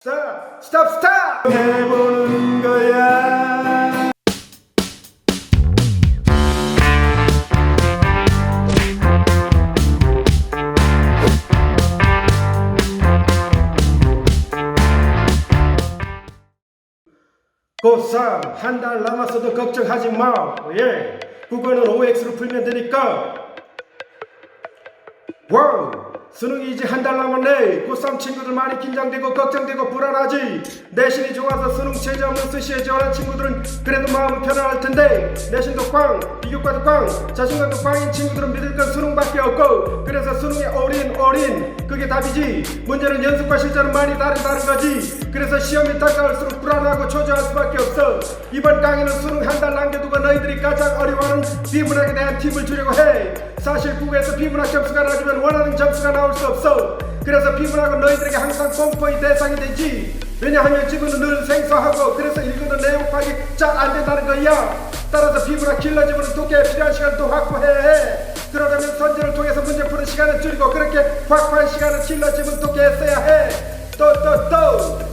스탑! 스탑! 스탑! 해보는 거야. 고3 한 달 남았어도 걱정하지 마. 예, 국어는 OX로 풀면 되니까. 와우, 수능이 이제 한 달 남았네. 고3 친구들 많이 긴장되고 걱정되고 불안하지. 내신이 좋아서 수능 최저 없는 수시에 지원한 친구들은 그래도 마음은 편안할 텐데, 내신도 꽝, 비교과도 꽝, 자신감도 꽝인 친구들은 믿을 건 수능밖에 없고, 그래서 수능에 올인 그게 답이지. 문제는 연습과 실전은 많이 다른 거지. 그래서 시험이 다가올수록 불안하고 초조할 수밖에 없어. 이번 강의는 수능 한 달 남겨두고 너희들이 가장 어려워하는 비문학에 대한 팁을 주려고 해. 사실 국어에서 비문학 점수가 낮으면 원하는 점수가 나올 수 없어. 그래서 비문학은 너희들에게 항상 공포의 대상이 되지. 왜냐하면 지문은 늘 생소하고, 그래서 읽어도 내용 파악이 잘 안 된다는 거야. 따라서 비문학 킬러 지문을 독해에 필요한 시간도 확보해야 해. 그러려면 선지를 통해서 문제 푸는 시간을 줄이고, 그렇게 확보한 시간을 킬러 지문 독해에 써야 해. 또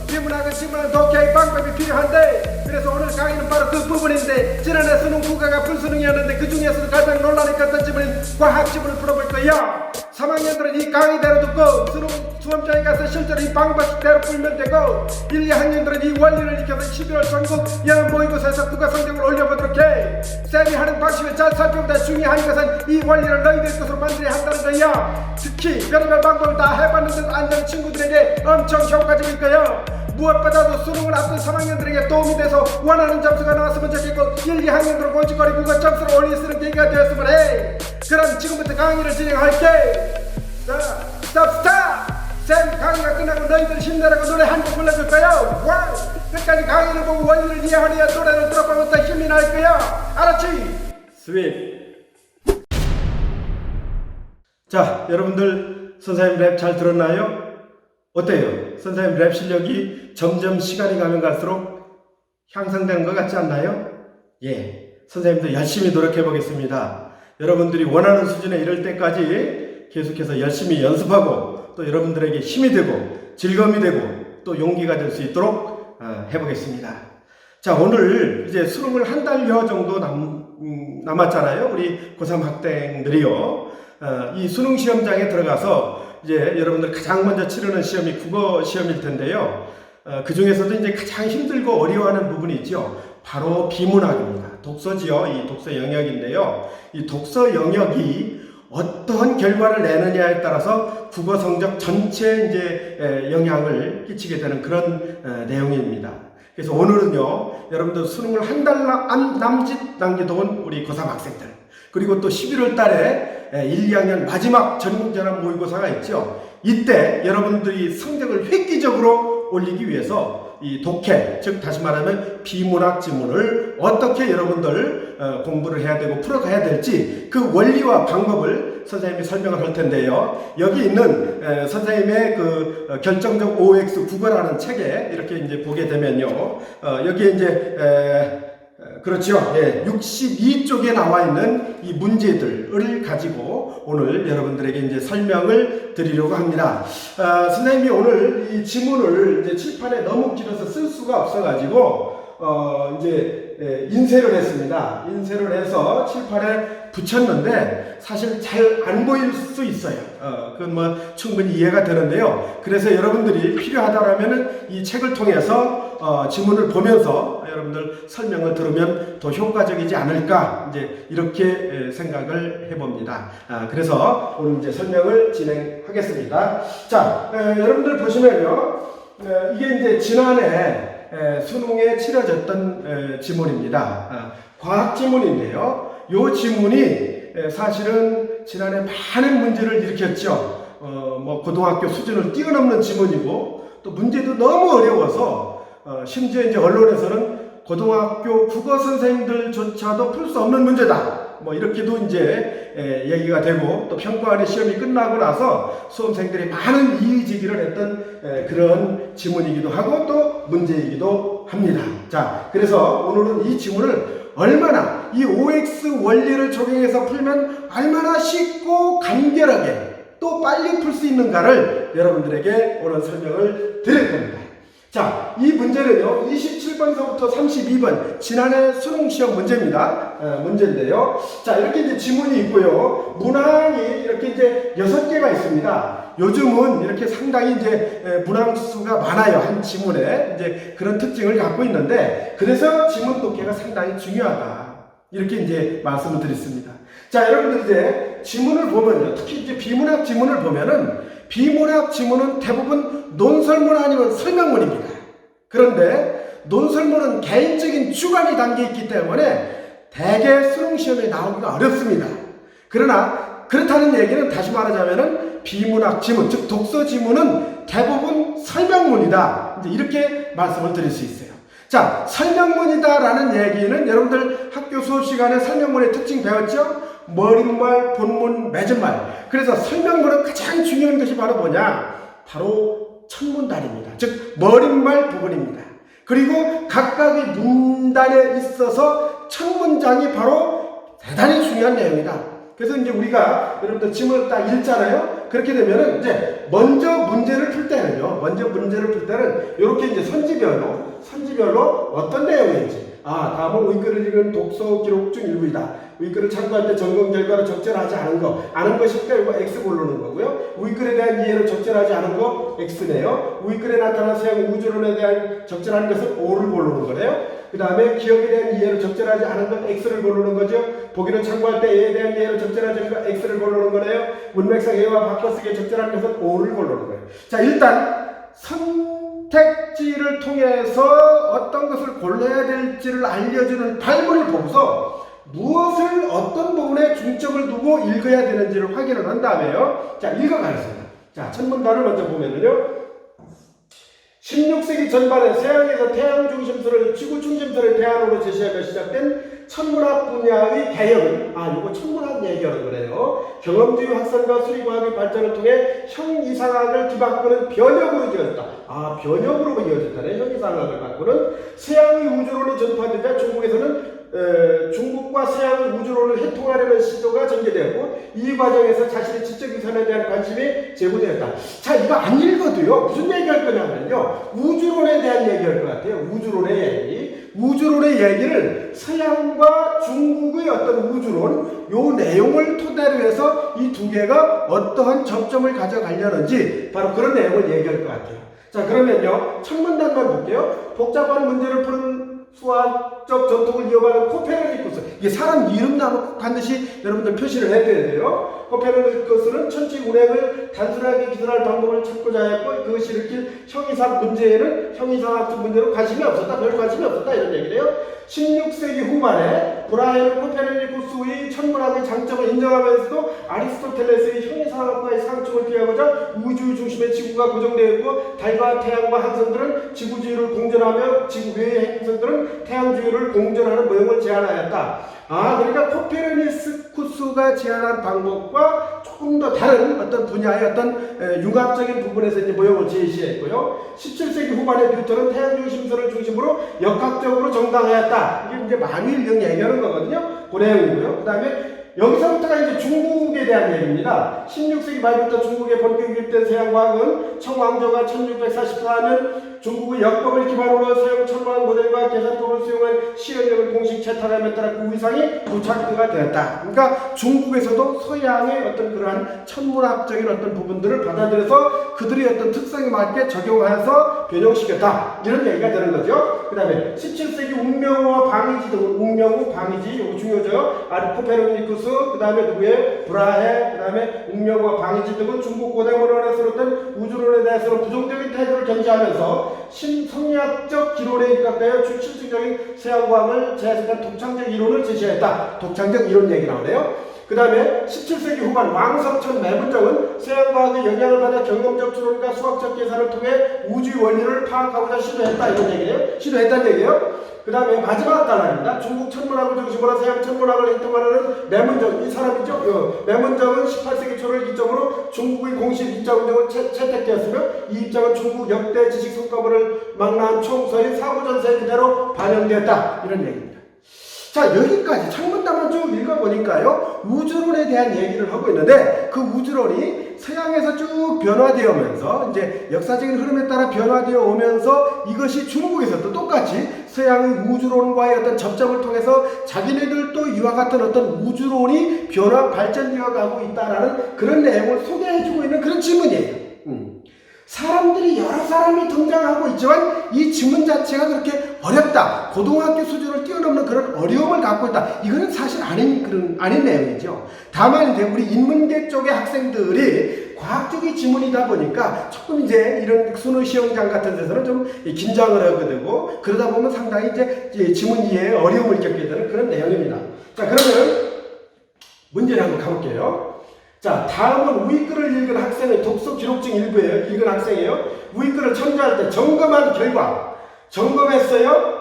비문학은 지문을 독해의 방법이 필요한데, 그래서 오늘 강의는 바로 그 부분인데, 지난해 수능 국어가 불수능이었는데 그 중에서도 가장 논란이 컸던 지문인 과학 지문을 풀어볼 거야. 3학년들은 이 강의대로 듣고 수능 수험장에 가서 실제로 이 방법대로 풀면 되고, 1, 2학년들은 이 원리를 익혀서 11월 전국 연합 모의고사에서 국어 성적을 올려보도록 해. 쌤이 하는 방식을 잘 살펴보다 중요한 것은 이 원리를 너희들 것으로 만들어야 한다는 거야. 특히 별의별 방법을 다 해봤는데도 안 되는 친구들에게 엄청 효과적일 거야. 무엇보다도 수능을 앞둔 3학년들에게 도움이 돼서 원하는 점수가 나왔으면 좋겠고, 1, 2학년들은 고지거리 국어 점수를 올릴 수 있는 계기가 되었으면 해. 그럼 지금부터 강의를 진행할게. 자, 스탑! 쌤 강의가 끝나고 너희들 힘내라고 노래 한 곡 불러줄 거야. 와우! 끝까지 강의를 보고 원리를 이해하려야 노래를 들어보면 더 힘이 날 거야. 알았지? 스윗! 자, 여러분들 선생님 랩 잘 들었나요? 어때요? 선생님 랩 실력이 점점 시간이 가면 갈수록 향상되는 것 같지 않나요? 예, 선생님도 열심히 노력해 보겠습니다. 여러분들이 원하는 수준에 이를 때까지 계속해서 열심히 연습하고, 또 여러분들에게 힘이 되고 즐거움이 되고 또 용기가 될 수 있도록 해보겠습니다. 자, 오늘 이제 수능을 한 달여 정도 남았잖아요. 우리 고3 학생들이요. 이 수능 시험장에 들어가서 이제 여러분들 가장 먼저 치르는 시험이 국어 시험일 텐데요. 그 중에서도 이제 가장 힘들고 어려워하는 부분이 있죠. 바로 비문학입니다. 독서지요. 이 독서 영역인데요. 이 독서 영역이 어떤 결과를 내느냐에 따라서 국어 성적 전체에 이제 영향을 끼치게 되는 그런 내용입니다. 그래서 오늘은요, 여러분들 수능을 한 달 남짓 남겨둔 우리 고3 학생들, 그리고 또 11월 달에 1, 2학년 마지막 전국연합 모의고사가 있죠. 이때 여러분들이 성적을 획기적으로 올리기 위해서 이 독해, 즉 다시 말하면 비문학 지문을 어떻게 여러분들 공부를 해야 되고 풀어가야 될지, 그 원리와 방법을 선생님이 설명을 할 텐데요. 여기 있는 선생님의 그 결정적 OX 국어라는 책에 이렇게 이제 보게 되면요, 여기에 이제 그렇죠. 예, 62쪽에 나와 있는 이 문제들을 가지고 오늘 여러분들에게 이제 설명을 드리려고 합니다. 선생님이 오늘 이 지문을 이제 칠판에 너무 길어서 쓸 수가 없어가지고 이제 인쇄를 했습니다. 인쇄를 해서 칠판에 붙였는데 사실 잘 안 보일 수 있어요. 그건 뭐 충분히 이해가 되는데요. 그래서 여러분들이 필요하다라면은 이 책을 통해서 지문을 보면서 여러분들 설명을 들으면 더 효과적이지 않을까, 이제 이렇게 생각을 해봅니다. 그래서 오늘 이제 설명을 진행하겠습니다. 자, 여러분들 보시면요, 이게 이제 지난해 수능에 치러졌던 지문입니다. 과학 지문인데요. 이 지문이 사실은 지난해 많은 문제를 일으켰죠. 뭐 고등학교 수준을 뛰어넘는 지문이고, 또 문제도 너무 어려워서 심지어 이제 언론에서는 고등학교 국어 선생님들조차도 풀 수 없는 문제다, 뭐 이렇게도 이제 얘기가 되고, 또 평가원의 시험이 끝나고 나서 수험생들이 많은 이의제기를 했던 그런 지문이기도 하고 또 문제이기도 합니다. 자, 그래서 오늘은 이 지문을 얼마나 이 OX 원리를 적용해서 풀면 얼마나 쉽고 간결하게 또 빨리 풀 수 있는가를 여러분들에게 오늘 설명을 드릴 겁니다. 자, 이 문제는요, 27번서부터 32번, 지난해 수능시험 문제인데요. 자, 이렇게 이제 지문이 있고요. 문항이 이렇게 이제 6개가 있습니다. 요즘은 이렇게 상당히 이제 문항 수가 많아요. 한 지문에. 이제 그런 특징을 갖고 있는데, 그래서 지문 독해가 상당히 중요하다. 이렇게 이제 말씀을 드렸습니다. 자, 여러분들 이제 지문을 보면요. 특히 이제 비문학 지문을 보면은, 비문학 지문은 대부분 논설문 아니면 설명문입니다. 그런데 논설문은 개인적인 주관이 담겨 있기 때문에 대개 수능시험에 나오기가 어렵습니다. 그러나 그렇다는 얘기는 다시 말하자면은 비문학 지문, 즉 독서 지문은 대부분 설명문이다. 이제 이렇게 말씀을 드릴 수 있어요. 자, 설명문이다라는 얘기는 여러분들 학교 수업 시간에 설명문의 특징 배웠죠? 머릿말, 본문, 맺은말. 그래서 설명문은 가장 중요한 것이 바로 뭐냐? 바로 첫문단입니다. 즉 머릿말 부분입니다. 그리고 각각의 문단에 있어서 첫 문장이 바로 대단히 중요한 내용이다. 그래서 이제 우리가 여러분들 지문을 딱 읽잖아요. 그렇게 되면은 이제 먼저 문제를 풀 때는요. 이렇게 이제 선지별로 어떤 내용인지. 다음은 윗글을 읽은 독서 기록 중 일부이다. 윗글을 참고할 때 점검 결과로 적절하지 않은 거, 아는 것이 이거 X 고르는 거고요. 윗글에 대한 이해로 적절하지 않은 거 X네요. 윗글에 나타난 서양 우주론에 대한 적절한 것은 O를 고르는 거네요. 그 다음에 기억에 대한 이해로 적절하지 않은 건 X를 고르는 거죠. 보기는 참고할 때 A에 대한 이해로 적절하지 않은 건 X를 고르는 거네요. 문맥상 A와 바꿔쓰기에 적절한 것은 O를 고르는 거예요. 자, 일단 선택지를 통해서 어떤 것을 골라야 될지를 알려주는 발문을 보고서 무엇을 어떤 부분에 중점을 두고 읽어야 되는지를 확인을 한 다음에요. 자, 읽어가겠습니다. 자, 첫 문단을 먼저 보면은요. 16세기 전반에 서양에서 태양 중심설을 지구 중심설의 대안으로 제시하며 시작된 천문학 분야의 개혁은 이거 천문학 얘기하는 거래요. 경험주의 확산과 수리과학의 발전을 통해 형이상학을 뒤바꾸는 변혁으로 이어졌다. 변혁으로 이어졌다네. 형이상학을 바꾸는 서양의 우주론이 전파되자 중국에서는 중국과 서양의 우주론을 해통하려는 시도가 전개되었고 이 과정에서 자신의 지적 유산에 대한 관심이 제고되었다. 자, 이거 안 읽어도요. 무슨 얘기할 거냐면요. 우주론에 대한 얘기할 것 같아요. 우주론의 얘기. 우주론의 얘기를 서양과 중국의 어떤 우주론 요 내용을 토대로 해서 이 두 개가 어떠한 접점을 가져가려는지 바로 그런 내용을 얘기할 것 같아요. 자, 그러면요. 첫 문단만 볼게요. 복잡한 문제를 푸는 수학적 전통을 이어가는 코페르니쿠스. 이게 사람 이름 나오고 반드시 여러분들 표시를 해둬야 돼요. 코페르니쿠스는 천체 운행을 단순하게 기술할 방법을 찾고자 했고 그것이 일으킨 형이상 문제에는 형이상학적 문제로 관심이 없었다. 별 관심이 없었다. 이런 얘기래요. 16세기 후반에 브라헤는 코페르니쿠스의 천문학의 장점을 인정하면서도 아리스토텔레스의 형이상학과의 상충을 피하고자 우주 중심의 지구가 고정되어 있고 달과 태양과 항성들은 지구주위를 공전하며 지구 외의 행성들은 태양주위를 공전하는 모형을 제안하였다. 그러니까 코페르니쿠스가 제안한 방법과 조금 더 다른 어떤 분야의 어떤 융합적인 부분에서 이제 모형을 제시했고요. 17세기 후반에 뉴턴은 태양중심설을 중심으로 역학적으로 정당하였다. 이게 이제 만유인력 얘기하는 거거든요. 그 내용이고요. 그 다음에 여기서부터가 이제 중국에 대한 얘기입니다. 16세기 말부터 중국에 본격 유입된 서양과학은 청왕조가 1644년 중국의 역법을 기반으로 서양 천문학 모델과 계산법을 수용한 시연력을 공식 채택함에 따라 그 위상이 부착가 되었다. 그러니까 중국에서도 서양의 어떤 그러한 천문학적인 어떤 부분들을 받아들여서 그들의 어떤 특성에 맞게 적용하여서 변형시켰다. 이런 얘기가 되는 거죠. 그 다음에 17세기 운명호와 방이지 등 운명호, 방이지 이거 중요하죠. 코페르니쿠스 그 다음에 누구예요? 브라헤, 그 다음에 운명과 방이지 등은 중국 고대 문헌에 쓰였던 우주론에 대해서는 부정적인 태도를 견지하면서 신성리학적 기론에 입각하여 실질적인 서양과학을 재해석한 독창적 이론을 제시했다. 독창적 이론 얘기 나오네요. 그 다음에 17세기 후반 왕석천 매문정은 서양과학의 영향을 받아 경험적 추론과 수학적 계산을 통해 우주의 원리를 파악하고자 시도했다. 이런 얘기예요. 시도했다는 얘기예요. 그 다음에 마지막 단락입니다. 중국 천문학을 중심으로 서양 천문학을 해통하는 매문정, 이 사람이죠. 매문정은 18세기 초를 기점으로 중국의 공식 입자 운동을 채택되었으며 이 입장은 중국 역대 지식 성과물을 망라한 총서의 사고전서에 그대로 반영되었다. 이런 얘기입니다. 자, 여기까지 창문담을 쭉 읽어보니까요, 우주론에 대한 얘기를 하고 있는데, 그 우주론이 서양에서 쭉 변화되어 이제 역사적인 흐름에 따라 변화되어 오면서 이것이 중국에서도 똑같이 서양의 우주론과의 어떤 접점을 통해서 자기네들도 이와 같은 어떤 우주론이 변화, 발전되어 가고 있다라는 그런 내용을 소개해주고 있는 그런 지문이에요. 사람들이 여러 사람이 등장하고 있지만 이 지문 자체가 그렇게 어렵다, 고등학교 수준을 뛰어넘는 그런 어려움을 갖고 있다, 이거는 사실 아닌 내용이죠. 다만 이제 우리 인문계 쪽의 학생들이 과학적인 지문이다 보니까 조금 이제 이런 수능 시험장 같은 데서는 좀 긴장을 하게 되고, 그러다 보면 상당히 이제 지문 이해에 어려움을 겪게 되는 그런 내용입니다. 자, 그러면 문제를 한번 가볼게요. 자, 다음은 우위 글을 읽은 학생의 독서 기록증 일부예요. 읽은 학생이에요. 우위 글을 첨부할 때 점검한 결과, 점검했어요.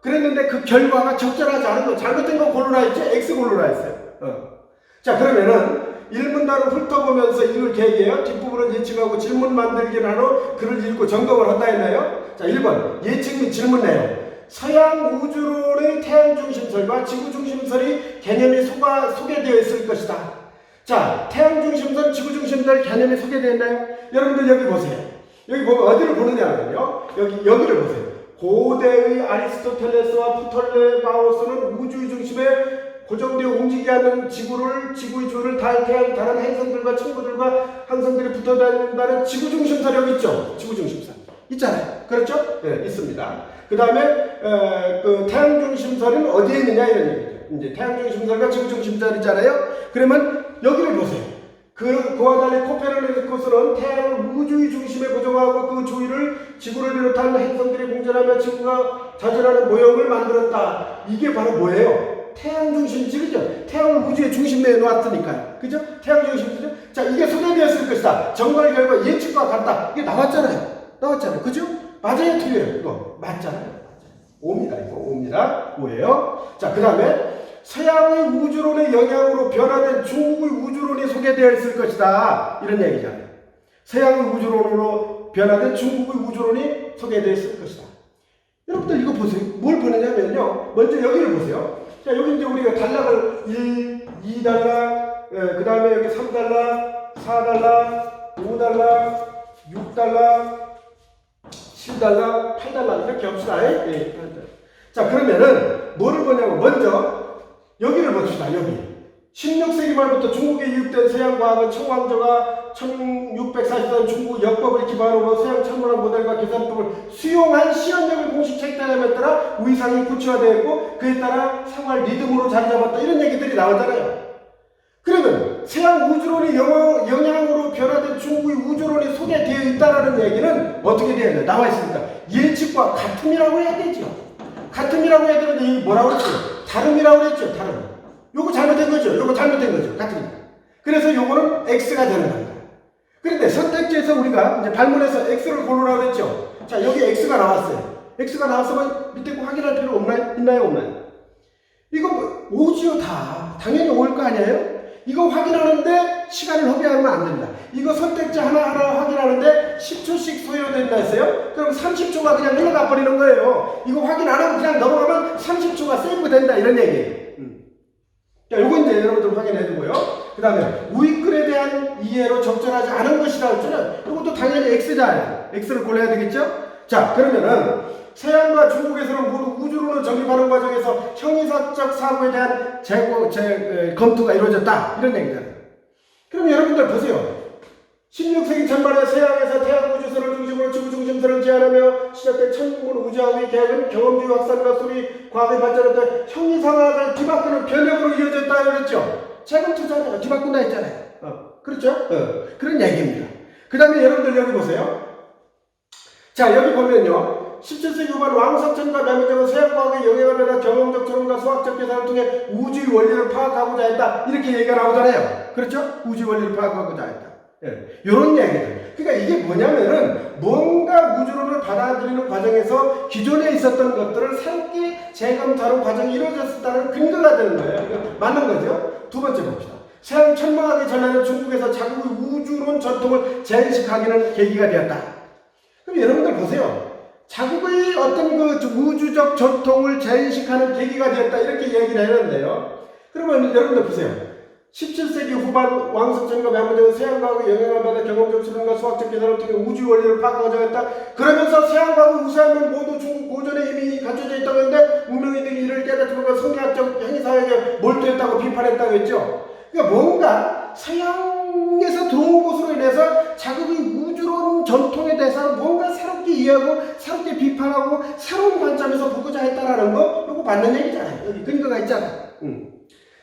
그랬는데 그 결과가 적절하지 않은 거, 잘못된 거 골라라 했죠? X 골라라 했어요. 자, 그러면은 1문단을 훑어보면서 읽을 계획이에요. 뒷부분은 예측하고 질문 만들기를 하러 글을 읽고 점검을 한다 했나요? 자, 1번 예측 및 질문 내용. 서양 우주론의 태양 중심설과 지구 중심설이 개념이 소개되어 있을 것이다. 자, 태양 중심설, 지구 중심설 개념이 소개되어 있나요? 여러분들 여기 보세요. 여기 보면 어디를 보느냐면요, 여기를 보세요. 고대의 아리스토텔레스와 프톨레마우스는 우주의 중심에 고정되어 움직이지 않는 지구의 주를 달, 태양, 다른 행성들과 친구들과 항성들이 붙어 다닌다는 지구 중심설 여기 있죠? 지구 중심설 있잖아요. 그렇죠? 네, 있습니다. 그 다음에 그 태양 중심설은 어디에 있느냐 이런 얘기죠. 이제 태양 중심설과 지구 중심설이잖아요. 그러면 여기를 보세요. 그와 달리 코페르니쿠스는 태양을 우주의 중심에 고정하고 그 주위를 지구를 비롯한 행성들이 공전하며 지구가 자전하는 모형을 만들었다. 이게 바로 뭐예요? 태양 중심질이죠. 태양을 우주의 중심에 놓았으니까요. 그죠? 태양 중심질이죠. 자, 이게 소개되었을 것이다. 정말 결과 예측과 같다. 이게 나왔잖아요. 그죠? 맞아요, 틀려요? 이거 맞잖아요. 옵니다. 이거 옵니다. 뭐예요? 자, 그 다음에 서양의 우주론의 영향으로 변화된 중국의 우주론이 소개되어 있을 것이다. 이런 얘기잖아요. 서양의 우주론으로 변화된 중국의 우주론이 소개되어 있을 것이다. 여러분들 이거 보세요. 뭘 보느냐면요, 먼저 여기를 보세요. 자, 여기 이제 우리가 단락을 1, 2달러, 그 다음에 여기 3달러, 4달러, 5달러, 6달러, 7달러, 8달러 이렇게 합시다. 예. 자, 그러면은 뭐를 보냐면 먼저 여기를 봅시다. 여기 16세기 말부터 중국에 유입된 서양 과학은 청왕조가 1640년 중국 역법을 기반으로 서양 천문학 모델과 계산법을 수용한 실험적인 공식 책단에 따라 위상이 구체화되었고 그에 따라 생활 리듬으로 자리 잡았다. 이런 얘기들이 나오잖아요. 그러면 서양 우주론이 영향으로 변화된 중국의 우주론이 소개되어 있다는 얘기는 어떻게 돼야 돼요? 나와 있으니까 예측과 같음이라고 해야 되죠. 같음이라고 해야 되는데 이 뭐라고 그랬죠? 다름이라고 그랬죠. 다름. 요거 잘못된 거죠. 요거 잘못된 거죠. 같으니까. 그래서 요거는 X가 되는 겁니다. 그런데 선택지에서 우리가 이제 발문에서 X를 고르라고 했죠. 자, 여기 X가 나왔어요. X가 나왔으면 밑에 거 확인할 필요 있나요? 없나요? 이거 뭐, 오지요, 다. 당연히 올 거 아니에요? 이거 확인하는데 시간을 허비하면 안 됩니다. 이거 선택지 하나하나 확인하는데 10초씩 소요된다 했어요? 그럼 30초가 그냥 흘러가 버리는 거예요. 이거 확인 안 하고 그냥 넘어가면 30초가 세이브 된다. 이런 얘기예요. 자, 요거 이제 여러분들 확인해 두고요. 그 다음에 우익글에 대한 이해로 적절하지 않은 것이라고 했잖아요. 이것도 당연히 X잖아요. X를 골라야 되겠죠? 자, 그러면은 서양과 중국에서는 모두 우주론을 정립하는 과정에서 형이사적 사고에 대한 검토가 이루어졌다. 이런 얘기잖아요. 그럼 여러분들 보세요. 16세기 전반에 서양에서 태양 우주선을 중심으로 지구 중심선을 제안하며 시작된 천문 우주학의 개혁은 경험주의 확산과 소리 과학의 발전에 따라 형이상학을 뒤바꾸는 변혁으로 이어졌다 그랬죠. 최근 투자는 뒤바꾼다 했잖아요. 그렇죠? 그런 얘기입니다. 그 다음에 여러분들 여기 보세요. 자, 여기 보면요. 17세기 후반 왕석천과 남해정은 서양과학의 영향을 받아 경험적 토론과 수학적 계산을 통해 우주의 원리를 파악하고자 했다. 이렇게 얘기가 나오잖아요. 그렇죠? 우주의 원리를 파악하고자 했다. 예, 요런 얘기들. 그러니까 이게 뭐냐면은 뭔가 우주론을 받아들이는 과정에서 기존에 있었던 것들을 새롭게 재검토하는 과정이 이루어졌다는 근거가 되는 거예요. 맞는 거죠? 두 번째 봅시다. 서양 천문학의 전환은 중국에서 자국의 우주론 전통을 재인식하기는 계기가 되었다. 그럼 여러분들 보세요. 자국의 어떤 그 우주적 전통을 재인식하는 계기가 되었다 이렇게 얘기를 했는데요. 그러면 여러분들 보세요. 17세기 후반 왕석천과 매무정은 서양과학의 영향을 받아 경험적 수련과 수학적 계산을 통해 우주 원리를 파악하고자 그러면서 서양과학의 우수함은 모두 중국 고전에 이미 갖춰져 있다고 했는데 문명인들이 이를 깨닫지 못하고 성리학적 행위사역에 몰두했다고 비판했다고 했죠. 그러니까 뭔가 서양에서 들어온 것으로 인해서 자국의 우주론 전통에 대해서 뭔가 새롭게 이해하고 새롭게 비판하고 새로운 관점에서 보고자 했다라는 거 이거 맞는 얘기잖아요. 여기 근거가 있잖아요.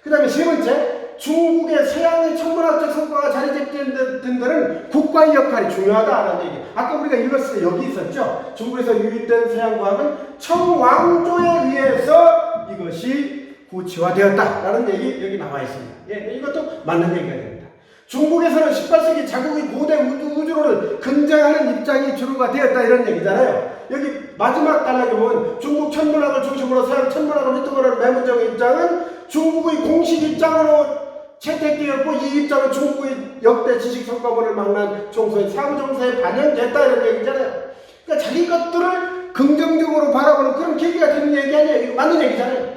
그 다음에 세 번째, 중국의 서양의 천문학적 성과가 자리 잡는 데는 국가의 역할이 중요하다라는 얘기. 아까 우리가 읽었을 때 여기 있었죠. 중국에서 유입된 서양 과학은 청왕조에 의해서 이것이 구체화되었다라는 얘기 여기 나와 있습니다. 예, 이것도 맞는 얘기가 됩니다. 중국에서는 18세기 자국의 고대 우주론을 긍정하는 입장이 주류가 되었다 이런 얘기잖아요. 여기 마지막 단락에 보면 중국 천문학을 중심으로 서양 천문학을 획득하는 매문정의 입장은 중국의 공식 입장으로 채택되었고 이 입장은 중국의 역대 지식 성과본을 망라한 종소의 사후정서에 반영됐다 이런 얘기잖아요. 그러니까 자기 것들을 긍정적으로 바라보는 그런 계기가 되는 얘기 아니에요. 이거 맞는 얘기잖아요.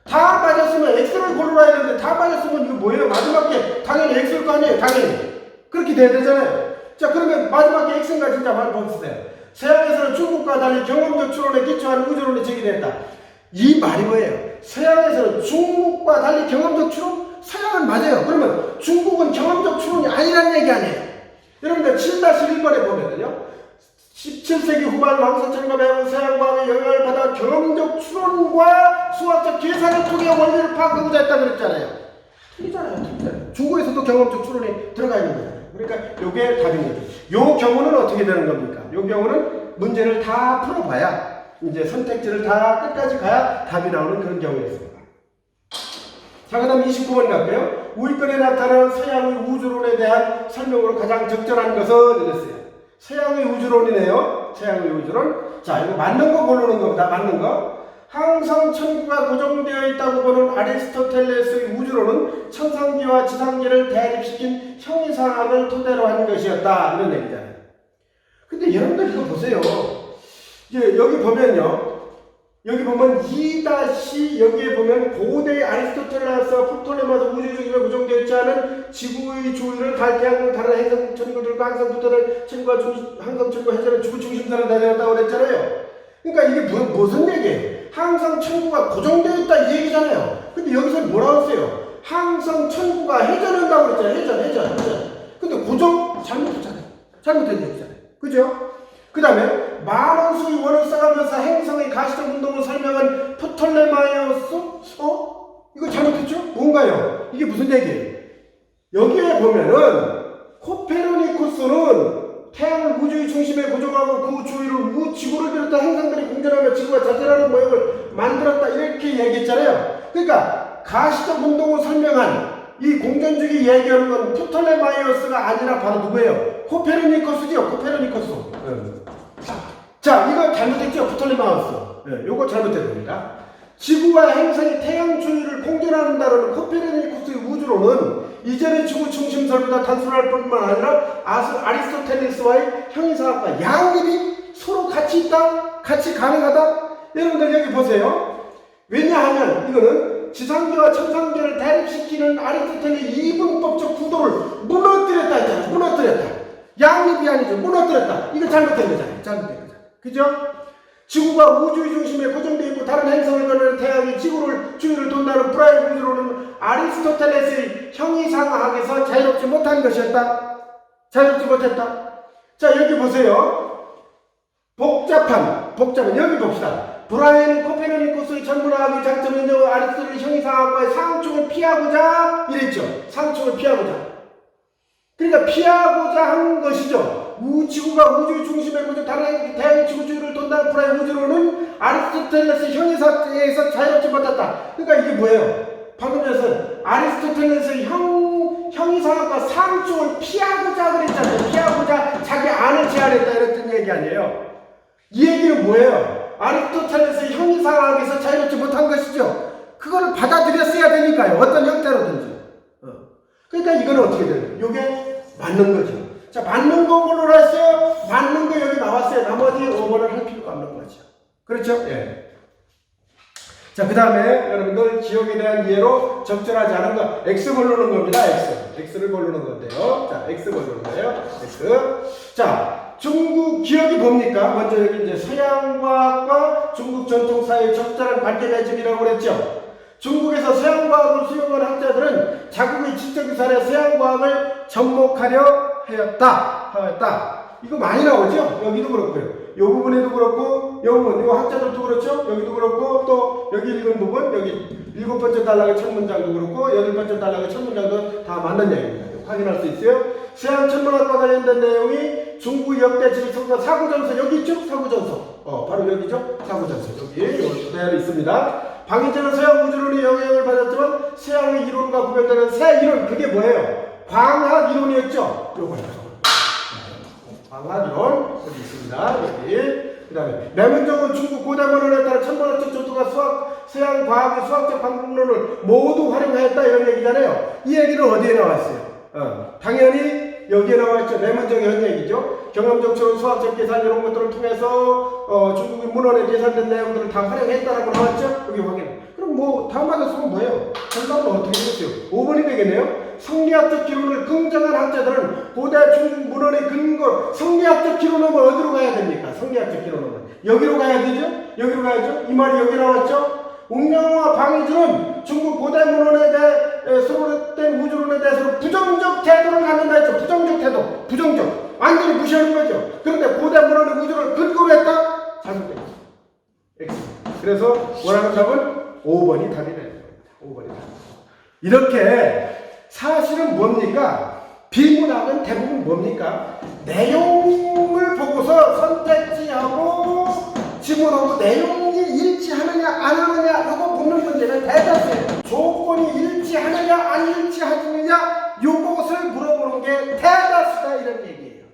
다 맞았으면 X를 골라야 되는데 다 맞았으면 이거 뭐예요? 마지막에 당연히 X일 거 아니에요? 당연히. 그렇게 돼야 되잖아요. 자, 그러면 마지막에 X인가 진짜 말 보세요. 서양에서는 중국과 달리 경험적 추론에 기초한 우주론이 제기됐다. 이 말이 뭐예요? 서양에서는 중국과 달리 경험적 추론? 서양은 맞아요. 그러면 중국은 경험적 추론이 아니라는 얘기 아니에요. 여러분들 7-1번에 보면요. 17세기 후반 왕석천과 매운 서양과학의 영향을 받아 경험적 추론과 수학적 계산을 통해 원리를 파악하고자 했다고 그랬잖아요. 틀리잖아요. 중국에서도 경험적 추론이 들어가 있는 거잖아요. 그러니까 이게 답인 거죠. 요 경우는 어떻게 되는 겁니까? 요 경우는 문제를 다 풀어봐야 이제 선택지를 다 끝까지 가야 답이 나오는 그런 경우였습니다. 자, 그 다음 29번 갈게요. 우위권에 나타나는 서양의 우주론에 대한 설명으로 가장 적절한 것은 이랬어요. 서양의 우주론이네요. 서양의 우주론. 자, 이거 맞는 거 고르는 겁니다. 맞는 거. 항상 천구가 고정되어 있다고 보는 아리스토텔레스의 우주론은 천상계와 지상계를 대립시킨 형이상학을 토대로 한 것이었다. 이런 얘기잖아요. 근데 여러분들 이거 보세요. 이제 여기 보면요. 여기 보면 2- 여기에 보면 고대 아리스토텔레스와 프톨레마스 우주 중심에 고정되어 있지 않은 지구의 주위를 달, 태양, 다른 행성 천구들과 항상 붙어는 천구와 항상 천구 해전은 지구 중심선을 내려왔다고 그랬잖아요. 그러니까 이게 무슨 얘기예요? 항상 천구가 고정되어 있다 이 얘기잖아요. 근데 여기서는 뭐라고 했어요? 항상 천구가 회전한다고 그랬잖아요. 회전. 근데 고정 잘못했잖아요. 잘못된 얘기잖아요. 그죠? 그 다음에 많은 수의 원을 써가면서 행성의 가시적 운동을 설명한 프톨레마이오스? 이거 잘못했죠? 뭔가요? 이게 무슨 얘기예요? 여기에 보면은 코페르니쿠스는 태양을 우주의 중심에 고정하고 그 주위를 지구를 비롯한 행성들이 공전하며 지구가 자전하는 모형을 만들었다 이렇게 얘기했잖아요. 그러니까 가시적 운동을 설명한 이 공전주기 얘기하는 건 프톨레마이오스가 아니라 바로 누구예요? 코페르니쿠스죠. 코페르니쿠스. 자, 이거 잘못했죠? 프톨레마이오스. 요거 잘못된 겁니다. 지구와 행성이 태양 주위를 공전한다는 코페르니쿠스의 우주론은 이전의 지구 중심설보다 단순할 뿐만 아니라 아리스토텔레스와의 형이상학과 양립이 서로 같이 있다? 같이 가능하다? 여러분들 여기 보세요. 왜냐하면 이거는 지상계와 천상계를 대립시키는 아리스토텔레의 이분법적 구도를 무너뜨렸다 했잖아요. 무너뜨렸다. 양립이 아니죠. 무너뜨렸다. 이거 잘못된 거잖아요. 잘못된 거잖아요. 그죠? 지구가 우주의 중심에 고정되어 있고 다른 행성을 거느는 태양이 지구를 주위를 돈다는 브라이브 우주론은 아리스토텔레스의 형이상학에서 자유롭지 못한 것이었다. 자유롭지 못했다. 자, 여기 보세요. 복잡한 여기 봅시다. 브라이언 코페르니쿠스의 천문학의 장점은 아리스토텔레스 형이상학과의 상충을 피하고자 이랬죠. 상충을 피하고자. 그러니까 피하고자 한 것이죠. 지구가 우주의 중심에 고정 다른 태양이 지구 주위를 돈다는 브라이언 우주론은 아리스토텔레스 형이상학에서 자유롭지 못했다. 그러니까 이게 뭐예요? 방금 전에 아리스토텔레스의 형이상학과 상충을 피하고자 그랬잖아요. 피하고자 자기 안을 제안했다 이랬던 얘기 아니에요. 이 얘기는 뭐예요? 아리스토텔레스의 형이상학에서 자유롭지 못한 것이죠. 그거를 받아들였어야 되니까요. 어떤 형태로든지. 그러니까 이거는 어떻게 되나요? 이게 맞는 거죠. 자, 맞는 거 뭘로 했어요? 맞는 거 여기 나왔어요. 나머지 5번을 할 필요가 없는 거죠. 그렇죠? 예. 자, 그 다음에 여러분들 기억에 대한 이해로 적절하지 않은 거 X 고르는 겁니다. X를 고르는 건데요. 자, X 고르는 거예요. X. 자, 중국 기억이 뭡니까? 먼저 여기 이제 서양과학과 중국 전통 사회의 적절한 관계 맺음이라고 그랬죠. 중국에서 서양과학을 수용한 학자들은 자국의 지적유산에 서양과학을 접목하려 하였다. 이거 많이 나오죠? 여기도 그렇고요. 이 부분에도 그렇고, 이 부분, 이 학자들도 그렇죠? 여기도 그렇고, 또 여기 읽은 부분, 여기 7번째 단락의 첫 문장도 그렇고, 8번째 단락의 첫 문장도 다 맞는 얘기입니다. 확인할 수 있어요. 서양 천문학과 관련된 내용이 중국 역대 지리성과 사고전서, 여기 있죠? 사고전서. 바로 여기죠? 사고전서. 여기 그대로 있습니다. 방위제는 서양 우주론의 영향을 받았지만, 서양의 이론과 구별되는 새 이론, 그게 뭐예요? 광학 이론이었죠? 요거예요. 광학이론 여기 있습니다. 여기. 그 다음에 내문적으로 중국 고대문헌에 따라 천문학적 전통과 서양 과학의 수학적 방법론을 모두 활용하였다 이런 얘기잖아요. 이 얘기는 어디에 나왔어요? 당연히 여기에 나와있죠. 내문적인 얘기죠. 경험적 추론, 수학적 계산 이런 것들을 통해서 중국의 문헌에 계산된 내용들을 다 활용했다라고 나왔죠. 여기 확인. 그럼 뭐 다음 맞았으면 뭐예요? 정답은 어떻게 되겠어요? 5번이 되겠네요. 성리학적 기론을 긍정한 학자들은 고대 중국 문헌의 근거, 성리학적 기론은 어디로 가야 됩니까? 성리학적 기론은 여기로 가야 되죠? 여기로 가야죠? 이 말이 여기 나왔죠? 웅명호와 방위주는 중국 고대 문헌에 대해 수록된 우주론에 대해서 부정적 태도를 갖는다 했죠. 부정적 태도, 부정적, 완전히 무시하는 거죠. 그런데 고대 문헌의 우주를 근거로 했다? 잘못된 거죠. X. 그래서 원하는 답은 5번이 답이 되는 겁니다. 5번이 답. 이렇게 사실은 뭡니까? 비문학은 대부분 뭡니까? 내용을 보고서 선택지하고 지문하고 내용이 일치하느냐 안 하느냐 요거 묻는 문제는 대다수예요. 조건이 일치하느냐 안 일치하느냐 요것을 물어보는 게 대다수다 이런 얘기예요.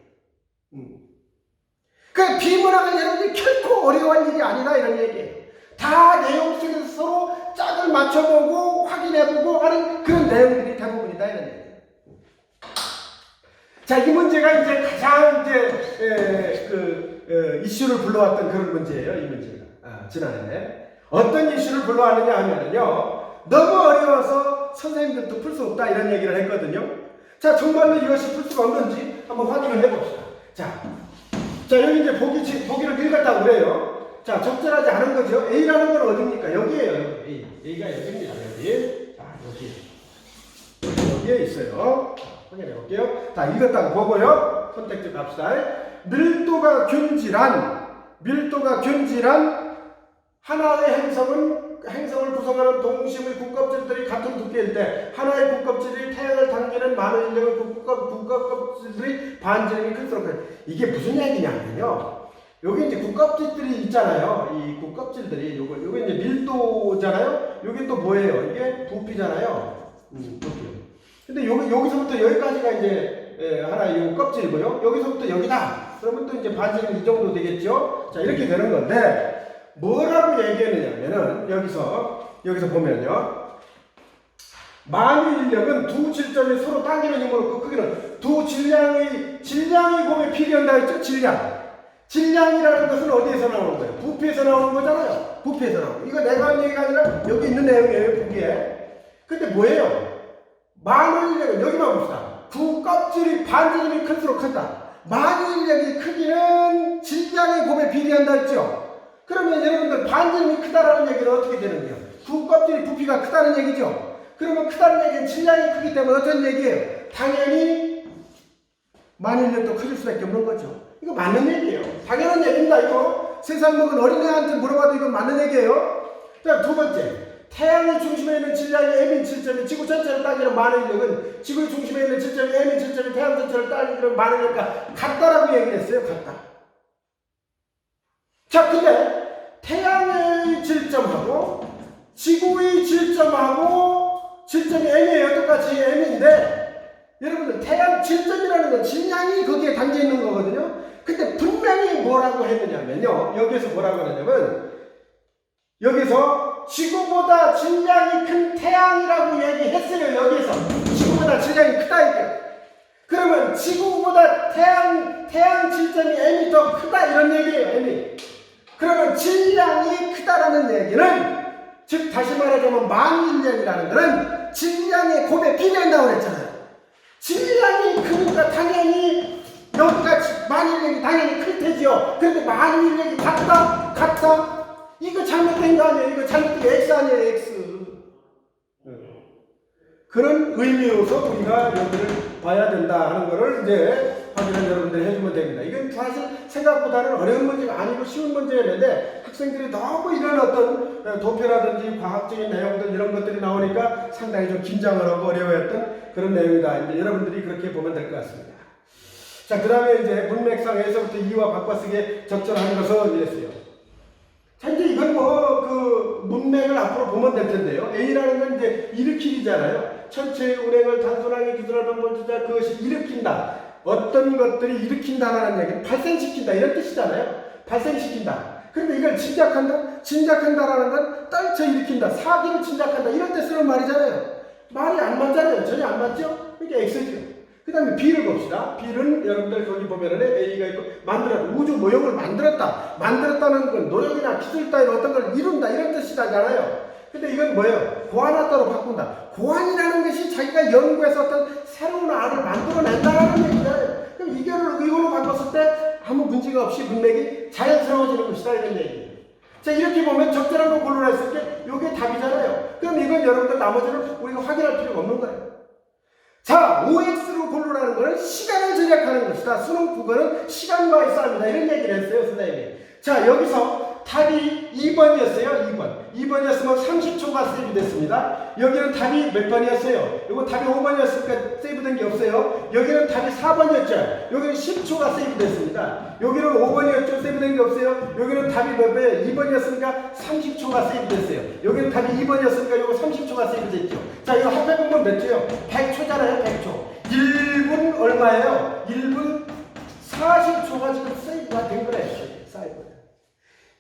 그 비문학은 여러분들이 결코 어려운 일이 아니다 이런 얘기예요. 다 내용 속에서 서로 짝을 맞춰보고 확인해보고 하는 그런 내용들이 대부분이다 이런 얘기예요. 자, 이 문제가 이제 가장 이슈를 불러왔던 그런 문제예요. 이 문제가 지난해 어떤 이슈를 불러왔느냐 하면은요, 너무 어려워서 선생님들도 풀 수 없다 이런 얘기를 했거든요. 자, 정말로 이것이 풀 수가 없는지 한번 확인을 해봅시다. 자, 여기 이제 보기를 읽었다고 그래요. 자, 적절하지 않은 거죠. A라는 건 어디입니까? 여기에요. A가 여기입니다. 여기. 자, 여기에 있어요. 확인해 볼게요. 자, 읽었다고 보고요. 선택지 갑시다. 밀도가 균질한 하나의 행성을 구성하는 동심의 국껍질들이 같은 두께일 때 하나의 국껍질이 태양을 당기는 많은 인력의 국껍질들이 반지름이 클수록 이게 무슨 얘기냐면요. 여기 이제 국껍질들이 있잖아요. 이 국껍질들이 요거 이제 밀도잖아요. 요게 또 뭐예요? 이게 부피잖아요. 부피. 근데 여기서부터 여기까지가 이제 하나의 요 껍질이고요. 여기서부터 여기다. 그러면 또 이제 반지름 이 정도 되겠죠. 자, 이렇게 되는 건데 뭐라고 얘기했느냐면은 여기서 보면요. 만유 인력은 두 질점이 서로 당기는 힘으로 그 크기는 두 질량이 곰에 필요한다 했죠? 질량이라는 것은 어디에서 나오는 거예요? 부피에서 나오는 거잖아요. 부피에서 나오는 거. 이거 내가 한 얘기가 아니라 여기 있는 내용이에요. 보기에. 근데 뭐예요? 만유 인력은 여기만 봅시다. 두 껍질이 반지름이 클수록 크다. 만유 인력의 크기는 질량의 곰에 비례한다 했죠? 그러면 여러분들 반지름이 크다라는 얘기는 어떻게 되는 거예요? 두 껍질이 부피가 크다는 얘기죠? 그러면 크다는 얘기는 질량이 크기 때문에 어떤 얘기예요? 당연히 만유 인력도 커질 수밖에 없는 거죠. 이거 맞는 얘기예요. 당연한 얘기입니다. 이거 세상 먹은 어린애한테 물어봐도 이건 맞는 얘기예요. 자, 두 번째. 태양의 중심에 있는 질량이 m인 7점이 지구 전체를 따지는 만유 인력은 지구의 중심에 있는 7점이 m인 7점이 태양 전체를 따지는 만유 인력과 같다라고 얘기를 했어요. 같다. 자, 근데 태양의 질점하고 지구의 질점이 m이에요. 똑같이 m인데 여러분들 태양 질점이라는 건 질량이 거기에 담겨 있는 거거든요. 근데 분명히 뭐라고 했느냐면요. 여기서 뭐라고 하냐면 여기서 지구보다 질량이 큰 태양이라고 얘기했어요. 여기서 지구보다 질량이 크다 이게. 그러면 지구보다 태양 질점이 m이 더 크다 이런 얘기예요. m이. 그러면 질량이 크다라는 얘기는, 즉 다시 말하자면 만일량이라는 것은 질량의 곱에 비례한다고 그랬잖아요. 질량이 크니까 당연히 여기가 만일량이 당연히 클 테지요. 그런데 만일량이 같다? 이거 잘못된 거 아니에요? 이거 잘못된 x 아니에요? x. 그런 의미로서 우리가 여기를 봐야 된다 하는 것을 이제 확인을 여러분들이 해주면 됩니다. 이건 사실 생각보다는 어려운 문제가 아니고 쉬운 문제였는데, 학생들이 너무 이런 어떤 도표라든지 과학적인 내용들 이런 것들이 나오니까 상당히 좀 긴장을 하고 어려워했던 그런 내용이다. 이제 여러분들이 그렇게 보면 될 것 같습니다. 자, 그 다음에 이제 문맥상에서부터 이와 바꿔쓰기에 적절한 것은 이랬어요. 자, 이제 이건 그 문맥을 앞으로 보면 될 텐데요. A라는 건 이제 일으키기잖아요. 전체의 운행을 단순하게 기술할 방법을 주자, 그것이 일으킨다. 어떤 것들이 일으킨다라는 얘기는 발생시킨다 이런 뜻이잖아요. 발생시킨다. 그런데 이걸 짐작한다? 짐작한다라는 건 떨쳐 일으킨다, 사기를 짐작한다 이런 뜻으로 말이잖아요. 말이 안 맞잖아요. 전혀 안 맞죠? 그러니까 X죠. 그 다음에 B를 봅시다. B는 여러분들 거기 보면은 A가 있고, 우주 모형을 만들었다는 건 노력이나 기술 따위 어떤 걸 이룬다 이런 뜻이잖아요. 근데 이건 뭐예요? 고안하다로 바꾼다. 고안이라는 것이 자기가 연구해서 어떤 새로운 알을 만들어낸다라는 얘기잖아요. 그럼 이걸로 바꿨을 때 아무 문제가 없이 문맥이 자연스러워지는 것이다 이런 얘기예요. 자, 이렇게 보면 적절한 거 골라라 했을 때 이게 답이잖아요. 그럼 이건 여러분들 나머지는 우리가 확인할 필요가 없는 거예요. 자, OX로 고르라는 것은 시간을 절약하는 것이다. 수능 국어는 시간과의 싸움이다. 이런 얘기를 했어요, 선생님이. 자, 여기서 답이 2번이었어요. 2번이었으면 30초가 세이브됐습니다. 여기는 답이 몇 번이었어요? 이거 답이 5번이었으니까 세이브된 게 없어요. 여기는 답이 4번이었죠. 여기는 10초가 세이브됐습니다. 여기는 5번이었죠. 세이브된 게 없어요. 여기는 답이 몇 번이에요? 2번이었으니까 30초가 세이브됐어요. 여기는 답이 2번이었으니까 이거 30초가 세이브됐죠. 자, 이거 합해보면 몇 초요? 100초잖아요. 100초. 1분 얼마예요? 1분 40초가 지금 세이브가 된 거예요. 세이브.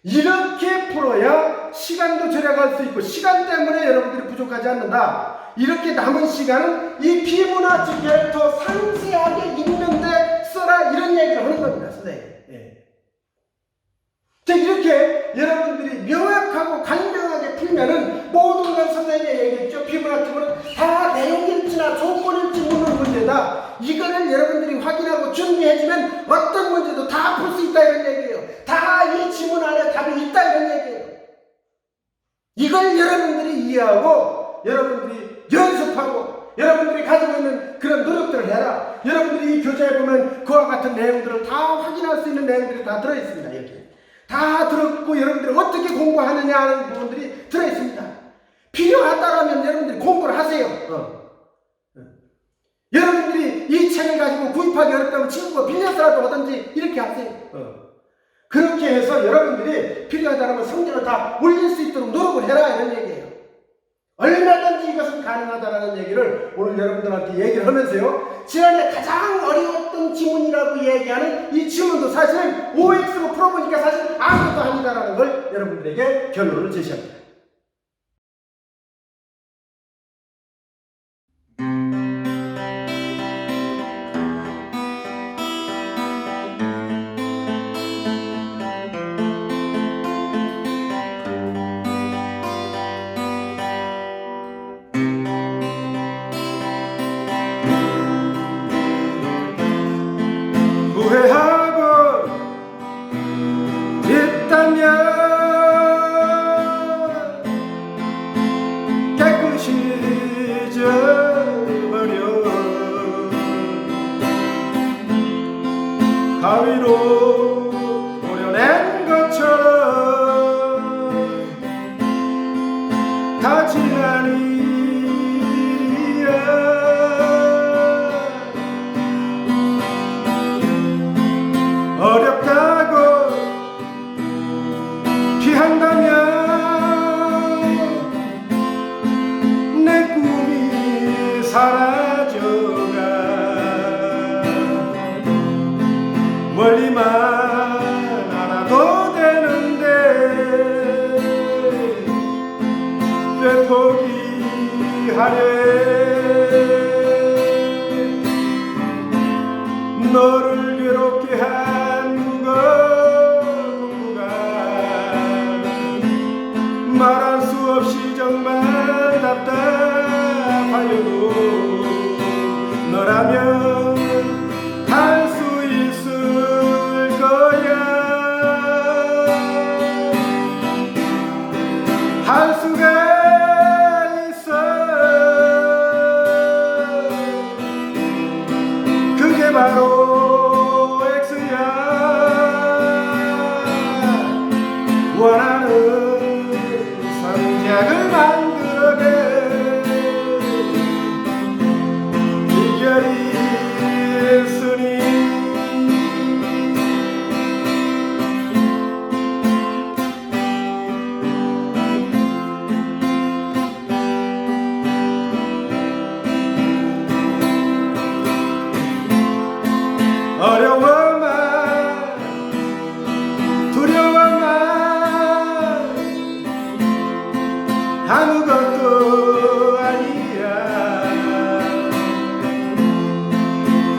이렇게 풀어야 시간도 절약할 수 있고, 시간 때문에 여러분들이 부족하지 않는다. 이렇게 남은 시간은 이 비문화집계를 더 상세하게 읽는데 써라 이런 얘기를 하는 겁니다, 선생님. 예. 자, 이렇게 여러분들이 명확하고 간명하게 풀면은 모든 건 선생님이 얘기했죠. 비문화집은 다 내용일지나 조건일지 묻는 문제다. 이거를 여러분들이 확인하고 준비해주면 어떤 문제도 다 풀 수 있다 이런 얘기예요. 다 이 지문 안에 답이 있다 이런 얘기예요. 이걸 여러분들이 이해하고 여러분들이 연습하고 여러분들이 가지고 있는 그런 노력들을 해라. 여러분들이 이 교재에 보면 그와 같은 내용들을 다 확인할 수 있는 내용들이 다 들어있습니다. 이렇게 다 들었고 여러분들이 어떻게 공부하느냐 하는 부분들이 들어있습니다. 필요하다라면 여러분들이 공부를 하세요. 여러분들이 이 책을 가지고 구입하기 어렵다면 친구가 빌려서라도 하든지 이렇게 하세요. 그렇게 해서 여러분들이 필요하다면 성적을 다 올릴 수 있도록 노력을 해라 이런 얘기예요. 얼마든지 이것은 가능하다라는 얘기를 오늘 여러분들한테 얘기를 하면서요, 지난해 가장 어려웠던 지문이라고 얘기하는 이 지문도 사실은 OX로 풀어보니까 사실 아무것도 아니다라는 걸 여러분들에게 결론을 제시합니다. 후회하고 있다면 깨끗이 잊어버려 가위로 오려낸 것처럼 다 지난 일이야. 어렵다고 피한다면 내 꿈이 사라져가 멀리만 알아도 되는데 왜 포기하려 해. 없이 정말 답답하여도 너라면 할 수 있을 거야. 할 수가 있어. 그게 바로 X야. 원하는 성장을 만들어내 비결이 있으니 어려워만 두려워만 아무것도 아니야.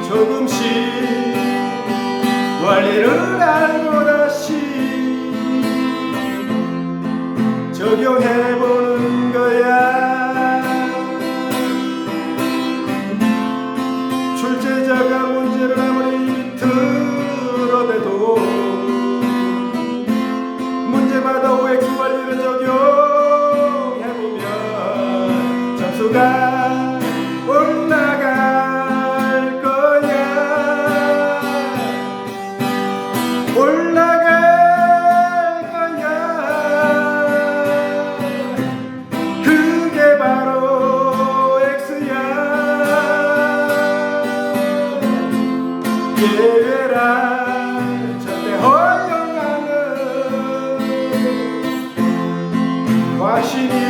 조금씩 원리를 알고 다시 적용해보는 거야. 출제자가 문제를 아무리 들어대도 문제마다 OX 원리를 적용해보면 점수가 올라갈 거야. 올라갈 거야. 그게 바로 X야. 예외라 절대 허용하는 과신이